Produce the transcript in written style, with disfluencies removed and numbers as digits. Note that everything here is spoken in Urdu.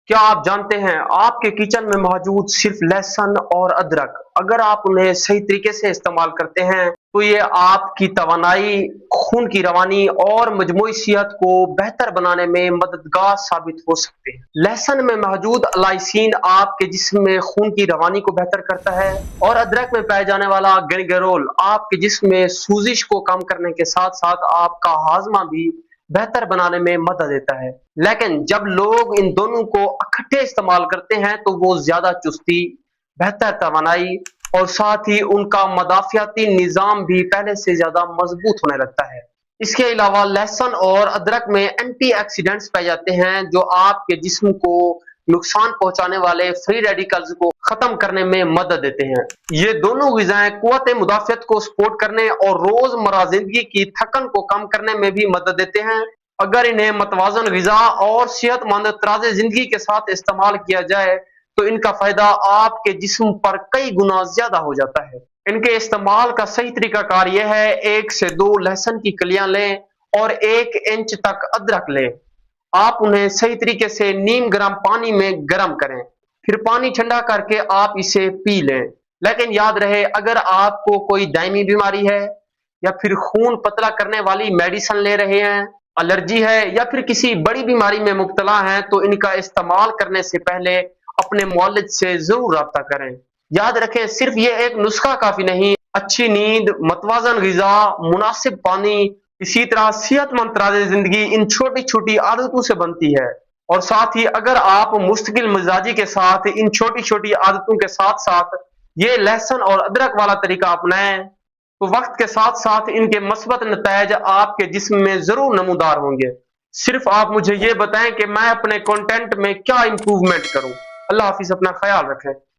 کیا آپ جانتے ہیں آپ کے کچن میں موجود صرف لہسن اور ادرک اگر آپ انہیں صحیح طریقے سے استعمال کرتے ہیں تو یہ آپ کی توانائی، خون کی روانی اور مجموعی صحت کو بہتر بنانے میں مددگار ثابت ہو سکتے ہیں۔ لہسن میں موجود الائسین آپ کے جسم میں خون کی روانی کو بہتر کرتا ہے اور ادرک میں پائے جانے والا گنگرول آپ کے جسم میں سوزش کو کم کرنے کے ساتھ ساتھ آپ کا ہاضمہ بھی بہتر بنانے میں مدد دیتا ہے۔ لیکن جب لوگ ان دونوں کو اکٹھے استعمال کرتے ہیں تو وہ زیادہ چستی، بہتر توانائی اور ساتھ ہی ان کا مدافعتی نظام بھی پہلے سے زیادہ مضبوط ہونے لگتا ہے۔ اس کے علاوہ لہسن اور ادرک میں اینٹی آکسیڈنٹس پائے جاتے ہیں جو آپ کے جسم کو نقصان پہنچانے والے فری ریڈیکلز کو ختم کرنے میں مدد دیتے ہیں۔ یہ دونوں غذائیں قوت مدافعت کو سپورٹ کرنے اور روزمرہ زندگی کی تھکن کو کم کرنے میں بھی مدد دیتے ہیں۔ اگر انہیں متوازن غذا اور صحت مند طرز زندگی کے ساتھ استعمال کیا جائے تو ان کا فائدہ آپ کے جسم پر کئی گنا زیادہ ہو جاتا ہے۔ ان کے استعمال کا صحیح طریقہ کار یہ ہے: 1 سے 2 لہسن کی کلیاں لیں اور 1 انچ تک ادرک لیں۔ آپ انہیں صحیح طریقے سے نیم گرم پانی میں گرم کریں، پھر پانی ٹھنڈا کر کے آپ اسے پی لیں۔ لیکن یاد رہے، اگر آپ کو کوئی دائمی بیماری ہے یا پھر خون پتلا کرنے والی میڈیسن لے رہے ہیں، الرجی ہے یا پھر کسی بڑی بیماری میں مبتلا ہیں تو ان کا استعمال کرنے سے پہلے اپنے معالج سے ضرور رابطہ کریں۔ یاد رکھیں، صرف یہ ایک نسخہ کافی نہیں، اچھی نیند، متوازن غذا، مناسب پانی، اسی طرح صحت مند طرز زندگی ان چھوٹی چھوٹی عادتوں سے بنتی ہے۔ اور ساتھ ہی اگر آپ مستقل مزاجی کے ساتھ ان چھوٹی چھوٹی عادتوں کے ساتھ ساتھ یہ لہسن اور ادرک والا طریقہ اپنائیں تو وقت کے ساتھ ساتھ ان کے مثبت نتائج آپ کے جسم میں ضرور نمودار ہوں گے۔ صرف آپ مجھے یہ بتائیں کہ میں اپنے کنٹینٹ میں کیا امپروومنٹ کروں۔ اللہ حافظ، اپنا خیال رکھیں۔